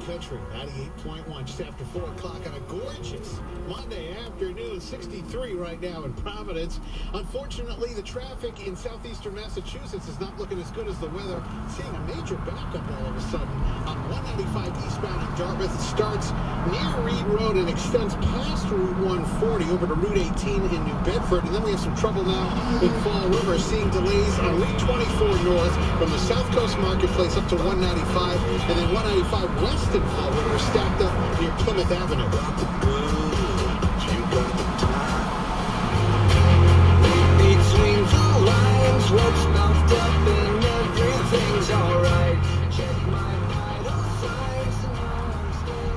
Country, 98.1, just after 4 o'clock on a gorgeous Monday afternoon. 63 right now in Providence. Unfortunately, the traffic in southeastern Massachusetts is not looking as good as the weather. Seeing a major backup all of a sudden on 195 eastbound in Dartmouth. It starts near Reed Road and extends past Route 140 over to Route 18 in New Bedford. And then we have some trouble now in Fall River, seeing delays on Route 24 north from the South Coast Marketplace up to 195, and then 195 west in Fall River stacked up near Plymouth Avenue. Between the lines, what's buffed up and everything's alright. Check my vital signs and I'm still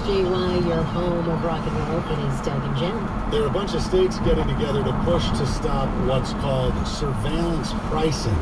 HJY, your home of rock and roll. It is Doug and Jen. There are a bunch of states getting together to push to stop what's called surveillance pricing,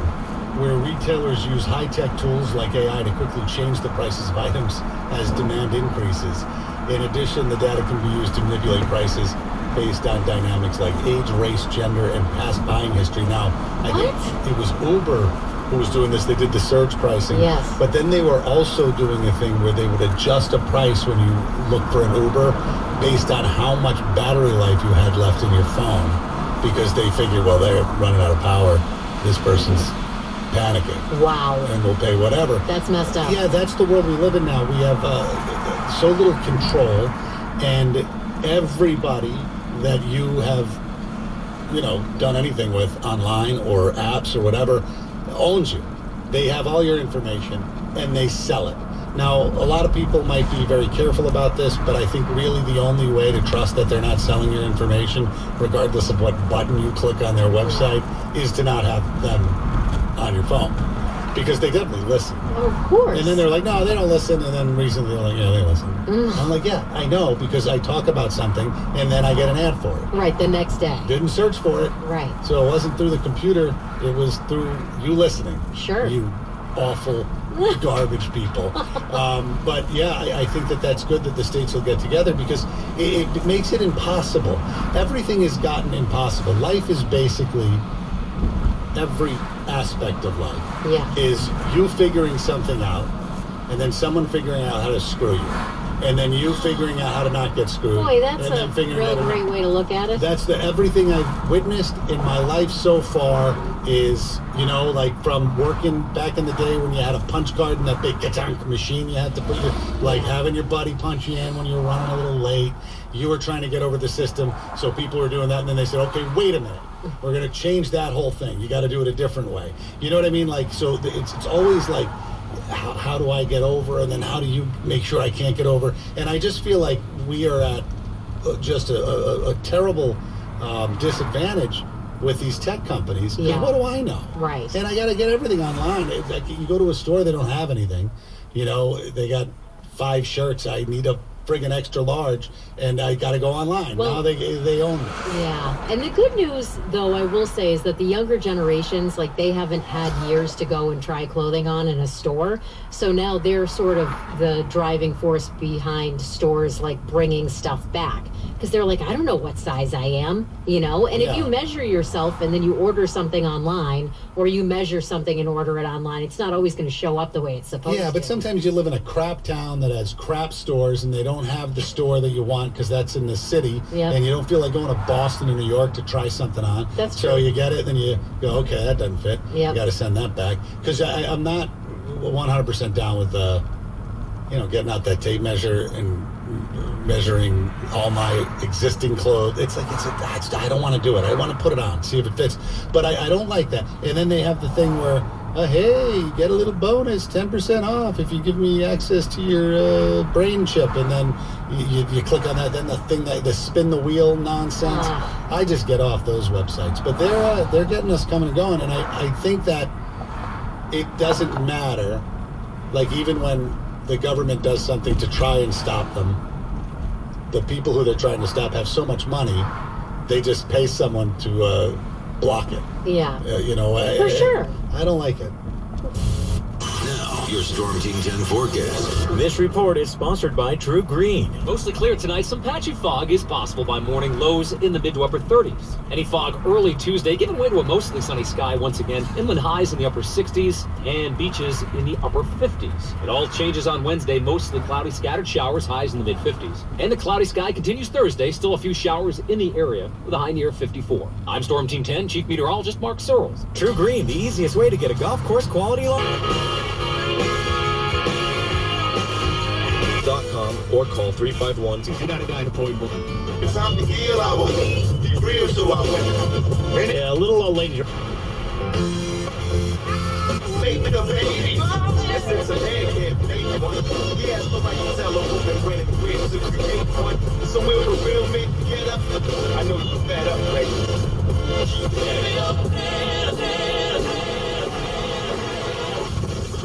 where retailers use high-tech tools like AI to quickly change the prices of items as demand increases. In addition, the data can be used to manipulate prices based on dynamics like age, race, gender, and past buying history. Now, I think it was Uber who was doing this. They did the surge pricing. Yes. But then they were also doing a thing where they would adjust a price when you look for an Uber based on how much battery life you had left in your phone, because they figured, well, they're running out of power. This person's panicking. Wow. And we'll pay whatever. That's messed up. Yeah, that's the world we live in now. We have so little control, and everybody that you have, done anything with online or apps or whatever owns you. They have all your information and they sell it. Now, a lot of people might be very careful about this, but I think really the only way to trust that they're not selling your information, regardless of what button you click on their website, is to not have them on your phone. Because they definitely listen. Of course. And then they're like, no, they don't listen. And then recently they're like, yeah, they listen. I'm like, yeah, I know, because I talk about something and then I get an ad for it. Right, the next day. Didn't search for it. Right. So it wasn't through the computer. It was through you listening. Sure. You awful garbage people. But yeah, I think that's good that the states will get together, because it makes it impossible. Everything has gotten impossible. Life is basically, every aspect of life is you figuring something out, and then someone figuring out how to screw you, and then you figuring out how to not get screwed. Boy, that's and a real great way to look at it. That's everything I've witnessed in my life so far is, like from working back in the day when you had a punch card and that big machine you had to put having your buddy punch you in when you were running a little late. You were trying to get over the system, so people were doing that, and then they said, okay, wait a minute. We're going to change that whole thing. You got to do it a different way. You know what I mean? So it's always like, how do I get over? And then how do you make sure I can't get over? And I just feel like we are at just a terrible disadvantage with these tech companies. Yeah. What do I know? Right. And I got to get everything online. You go to a store, they don't have anything. They got 5 shirts. I need a friggin' extra large, and I got to go online. Well, now they own me. Yeah. And the good news, though, I will say, is that the younger generations, like, they haven't had years to go and try clothing on in a store. So now they're sort of the driving force behind stores, like, bringing stuff back. Because they're like, I don't know what size I am, you know? And if you measure yourself and then you order something online, or you measure something and order it online, it's not always going to show up the way it's supposed to. Yeah, but sometimes you live in a crap town that has crap stores and they don't have the store that you want because that's in the city. Yep. And you don't feel like going to Boston or New York to try something on. That's so true. you get it, then you go, okay, that doesn't fit. Yep. You got to send that back. Because I'm not 100% down with, getting out that tape measure and measuring all my existing clothes. It's like, I don't want to do it. I want to put it on, see if it fits. But I don't like that. And then they have the thing where, hey, get a little bonus, 10% off if you give me access to your brain chip. And then you click on that, then the thing, the spin the wheel nonsense. I just get off those websites. But they're getting us coming and going. And I think that it doesn't matter. Like, even when the government does something to try and stop them, the people who they're trying to stop have so much money, they just pay someone to block it. Yeah. For sure. I don't like it. Now, your Storm Team 10 forecast. This report is sponsored by True Green. Mostly clear tonight. Some patchy fog is possible by morning, lows in the mid to upper 30s. Any fog early Tuesday, giving way to a mostly sunny sky once again. Inland highs in the upper 60s and beaches in the upper 50s. It all changes on Wednesday. Mostly cloudy, scattered showers, highs in the mid 50s. And the cloudy sky continues Thursday. Still a few showers in the area with a high near 54. I'm Storm Team 10 Chief Meteorologist Mark Searles. True Green, the easiest way to get a golf course quality loan. .com or call 351. It's time to heal our be real to our women. Yeah, a little lady. Make the baby. Yes, it's a man can't make one. He has nobody to tell a woman when it wins to create one. Somewhere with a real man get up. I know you fed up,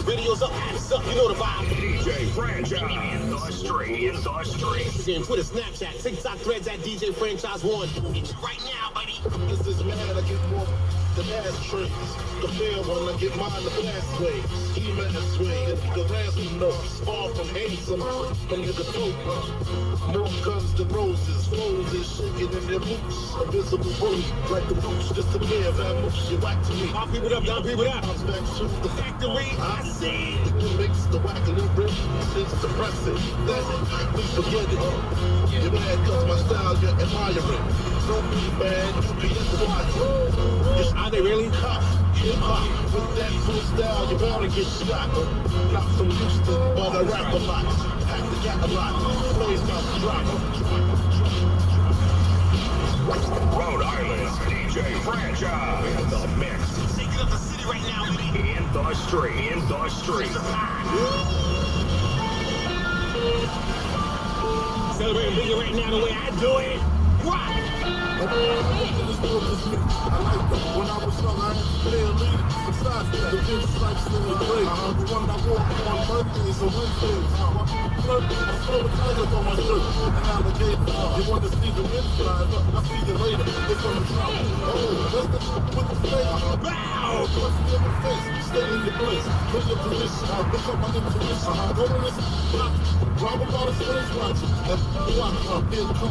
videos up, hands up, you know the vibe. DJ Franchise in the street. Again, Twitter, Snapchat, TikTok, threads at DJ Franchise 1. It's right now, buddy. This is man, I get more than ass tricks. The fair one, I get mine the fast way. He man is sway, the ransom notes. Far from handsome, from the dope. More guns than roses, flows is shaking in their boots. A visible bully, like the roots, disappear, that moves you whack to me. I'll people it up, down people it up. Comes back to the factory, I see. The mix, the whack, a little bit, it's depressing. That's it, please forget it. You're mad cause my style, you're admiring. Don't be bad, you be inspired. Are they really? Hip-hop, with that full style, you're bound to get shot. Not from Houston, but I rap a lot. Pack the gat a lot, plays my drop. Rhode Island's DJ Franchise in the mix. Shaking up the city right now, baby. In the street. Celebrating bigger right now the way I do it. Rock! When I was young, I had to play a lead. Besides that, the big stripes in the way. The one that walk on Mondays and Wednesdays. I saw the tigers on my shirt. An alligator. You want to see the inside? I'll see you later. It's on the top. Oh, that's the with the face. Bow! What's in the face? Stay in your place. Put your position. Look up my intuition. Go in this block. Grab about a stage watch. And watch. Here come